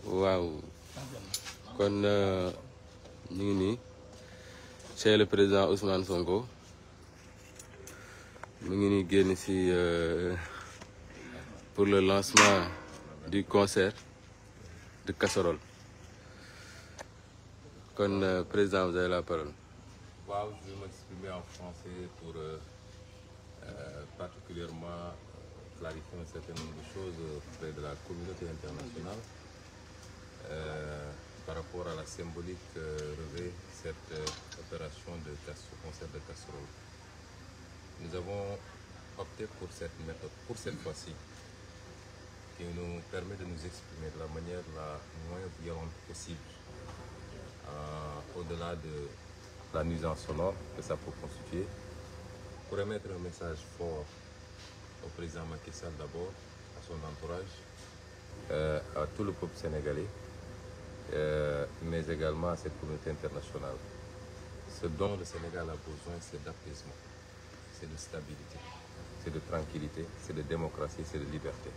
waaw kon ñu ngi nii chez le président Ousmane Sonko mu ngi nii génn ci pour le lancement du concert de casserole kon président vous avez la parole. Waaw, je vais m'exprimer en français pour particulièrement clarifier un certain nombre de choses auprès de la communauté internationale par rapport à la symbolique revêt cette opération de concert de casserole. Nous avons opté pour cette méthode, pour cette fois-ci, qui nous permet de nous exprimer de la manière la moins violente possible, au-delà de la nuisance sonore que ça peut constituer, pour émettre un message fort au président Macky Sall d'abord, à son entourage, à tout le peuple sénégalais, mais également à cette communauté internationale. Ce dont le Sénégal a besoin, c'est d'apaisement, c'est de stabilité, c'est de tranquillité, c'est de démocratie, c'est de liberté.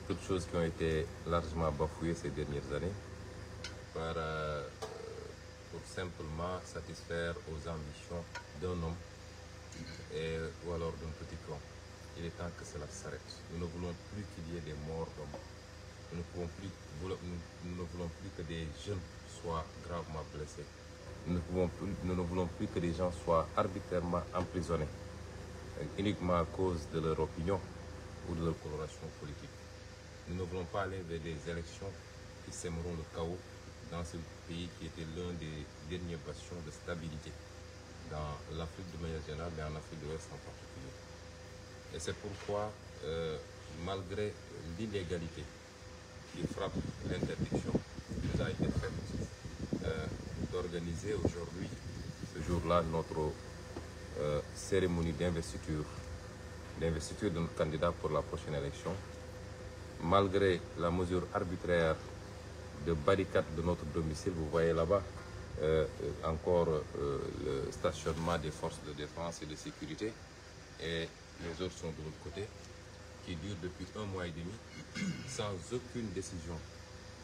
Toutes choses qui ont été largement bafouées ces dernières années pour simplement satisfaire aux ambitions d'un homme ou alors d'un petit clan. Il est temps que cela s'arrête. Nous ne voulons plus qu'il y ait des morts d'hommes. Nous ne voulons plus que des jeunes soient gravement blessés. Nous ne voulons plus que des gens soient arbitrairement emprisonnés, uniquement à cause de leur opinion ou de leur coloration politique. Nous ne voulons pas aller vers des élections qui sèmeront le chaos dans ce pays qui était l'un des derniers bastions de stabilité dans l'Afrique de manière générale, mais en Afrique de l'Ouest en particulier. Et c'est pourquoi, malgré l'illégalité qui frappe l'interdiction qui nous a été faite d'organiser aujourd'hui, ce jour-là, notre cérémonie d'investiture de notre candidat pour la prochaine élection, malgré la mesure arbitraire de barricade de notre domicile, vous voyez là-bas encore le stationnement des forces de défense et de sécurité, et les autres sont de l'autre côté, qui dure depuis 1 mois et demi, sans aucune décision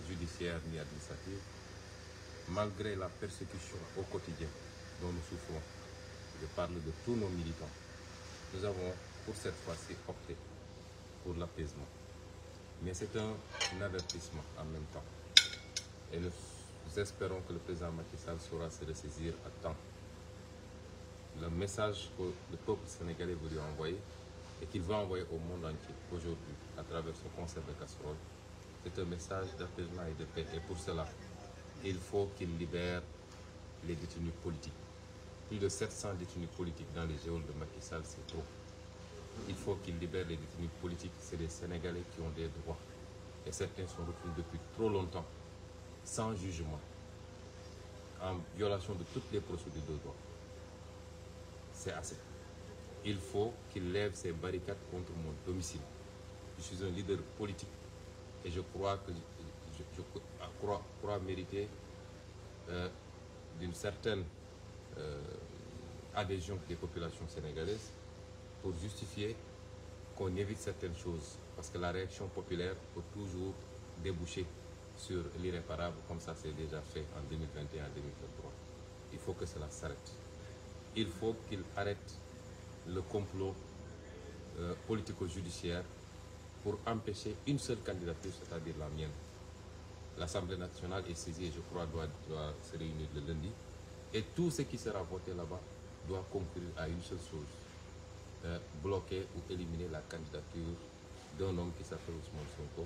judiciaire ni administrative, malgré la persécution au quotidien dont nous souffrons. Je parle de tous nos militants. Nous avons, pour cette fois-ci, opté pour l'apaisement. Mais c'est un avertissement en même temps. Et nous espérons que le président Macky Sall saura se ressaisir à temps. Le message que le peuple sénégalais veut lui envoyer et qu'il va envoyer au monde entier aujourd'hui à travers son concert de casserole, c'est un message d'apaisement et de paix. Et pour cela, il faut qu'il libère les détenus politiques. Plus de 700 détenus politiques dans les geôles de Macky Sall, c'est trop. Il faut qu'il libère les détenus politiques. C'est des Sénégalais qui ont des droits. Et certains sont retenus depuis trop longtemps, sans jugement, en violation de toutes les procédures de droit. C'est assez. Il faut qu'il lève ses barricades contre mon domicile. Je suis un leader politique et je crois que je crois mériter d'une certaine adhésion des populations sénégalaises pour justifier qu'on évite certaines choses, parce que la réaction populaire peut toujours déboucher sur l'irréparable, comme ça c'est déjà fait en 2021 et 2023. Il faut que cela s'arrête. Il faut qu'il arrête le complot politico-judiciaire pour empêcher une seule candidature, c'est-à-dire la mienne. L'Assemblée nationale est saisie et je crois doit se réunir le lundi. Et tout ce qui sera voté là-bas doit conclure à une seule chose, bloquer ou éliminer la candidature d'un homme qui s'appelle Ousmane Sonko,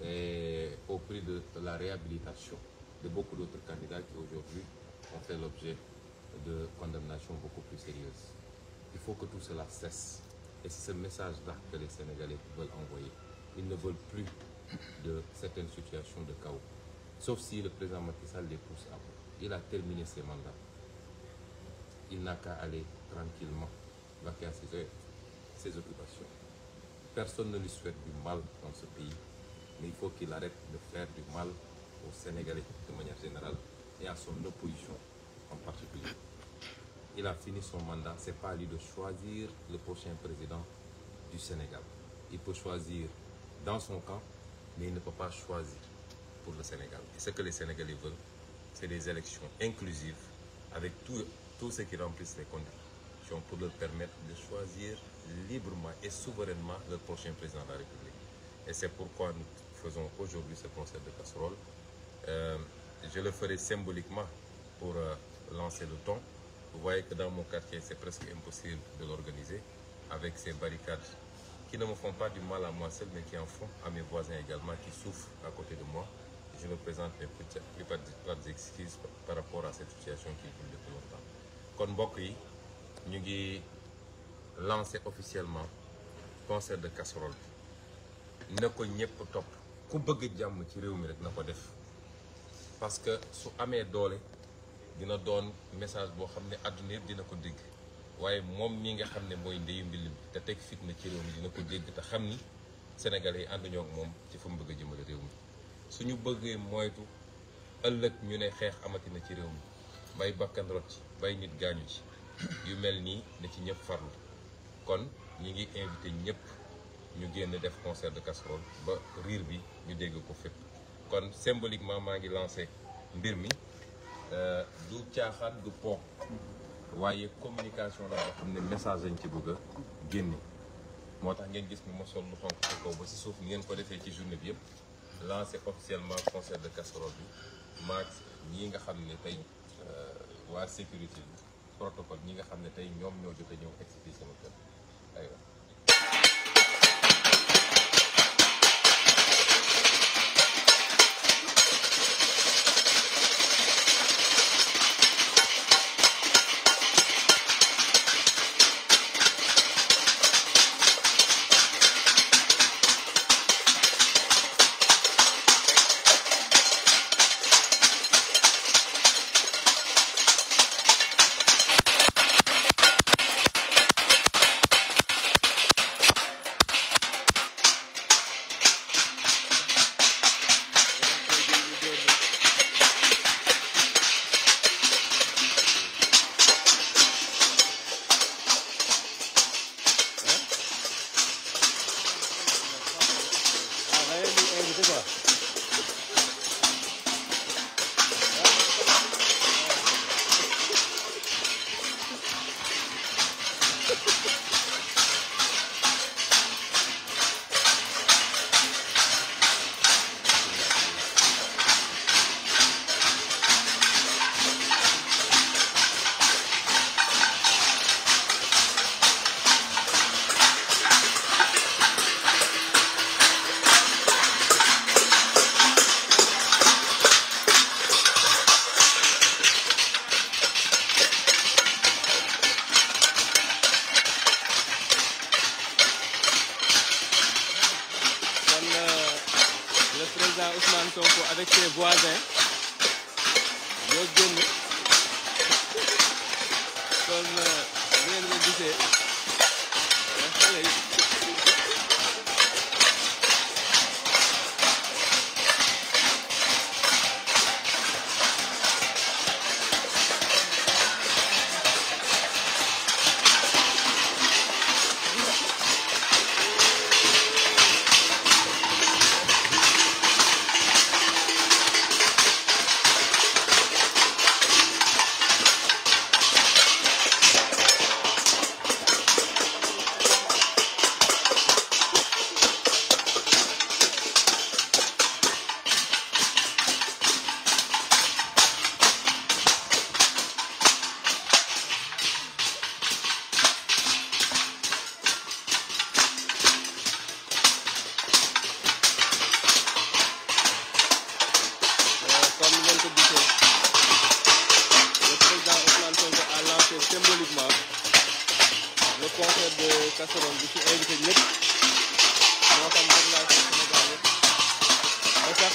et au prix de la réhabilitation de beaucoup d'autres candidats qui aujourd'hui ont fait l'objet de condamnations beaucoup plus sérieuses. Il faut que tout cela cesse. Et c'est ce message-là que les Sénégalais veulent envoyer. Ils ne veulent plus de certaines situations de chaos. Sauf si le président Macky Sall les pousse à bout. Il a terminé ses mandats. Il n'a qu'à aller tranquillement vaquer à ses occupations. Personne ne lui souhaite du mal dans ce pays, mais il faut qu'il arrête de faire du mal aux Sénégalais de manière générale et à son opposition en particulier. Il a fini son mandat, ce n'est pas à lui de choisir le prochain président du Sénégal. Il peut choisir dans son camp mais il ne peut pas choisir pour le Sénégal. Et ce que les Sénégalais veulent, c'est des élections inclusives avec tous ceux qui remplissent les conditions pour leur permettre de choisir librement et souverainement leur prochain président de la République. Et c'est pourquoi nous faisons aujourd'hui ce concert de casserole. Je le ferai symboliquement pour lancer le ton. Vous voyez que dans mon quartier, c'est presque impossible de l'organiser avec ces barricades qui ne me font pas du mal à moi seul, mais qui en font à mes voisins également qui souffrent à côté de moi. Je me présente mes plus excuses par rapport à cette situation qui dure depuis longtemps. Kon mbokk yi ñu ngi lancé officiellement concert de casserole bi na ko ñëpp topp ku bëgg jàmm ci réew mi rek na ko def parce que su amee doole dina doon message boo xam ne àdduna yëpp dina ko dégg waaye moom mi nga xam ne mooy ndeyu mbill mi te teg fitna ci réew mi dina ko dégg te xam ni Sénégalais yi ànduñoo ak moom ci fu mu bëgg a jëmale réew mi suñu bëggee moytu ëllëg ñu ne xeex amatina ci réew mi bay bakkan rot ci bay nit gaañu ci yu mel nii na ci ñëpp farlu kon ñi ngi invité ñëpp ñu génn def concert de casserole ba riir bi ñu dégg ko fépp kon symboliquement maa ngi lancé mbir mi du caaxaan du po waaye communication la boo xam ne message lañ ci bëgg a génne moo tax ngeen gis ni ma sol lu xonk ci kaw ba si suuf ngeen ko defee ci journée bi yëpp lancé officiellement concert de casserole bi maag ñi nga xam ne tey waa sécurité bi protocole ñi nga xam ne tey ñoom ñoo jot a ñëw expliqué sama kër aywa. Ousmane Sonko avec ses voisins ñoo génn kon ngeen ko gisee xale yi symboliquement le concert de casserole bi ci invité ñëpp moo xam population Sénégal yëpp ba sax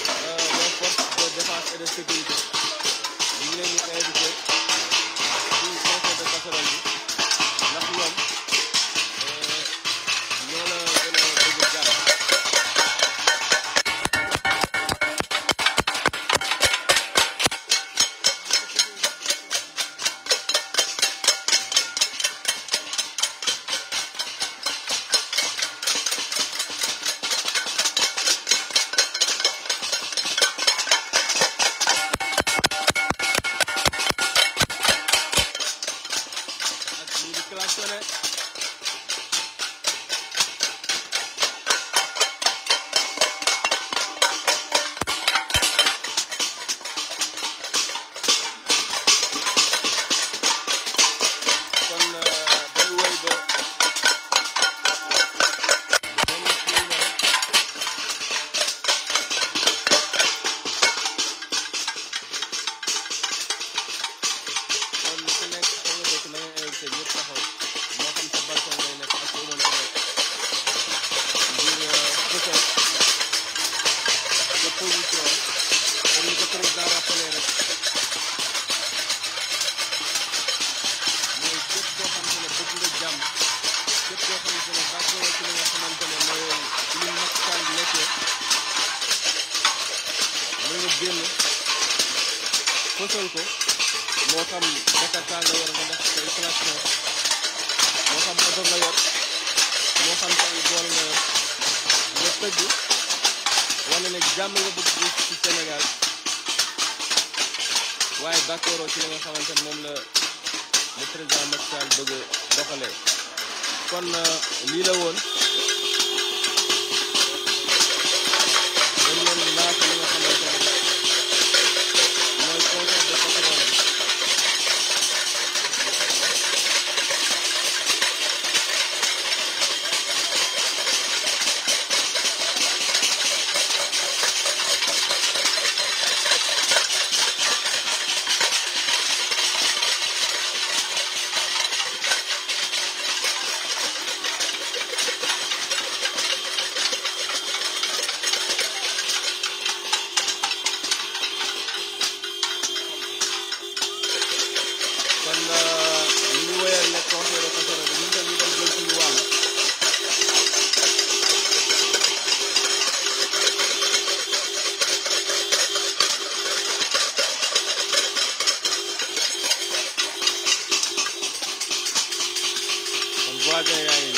les forces de défense et de sécurité ñu ngi leen di invité ci concert de casserole bi ndax ñoom ñoo la gën a bëgg jàmm. position comme ni ko président rappelé rek mooy képp koo xamante ne bëgg nga jàmm képp koo xamante ne d'accord ci li nga xamante ne mooy ci li Macky Sall nekkee mën nga génn fësal ko moo xam Jakarta nga yor nga def say klaxon moo xam oto nga yor moo xam tay bool nga yor nga tëgg wane ne jàmm nga bëgg gis ci Sénégal waaye d'accord ci li nga xamante ne moom la le président Macky Sall bëgg doxalee kon lii la woon dañ leen laata li nga xamante ne mooy concert de casserole bi voisin yaa ngi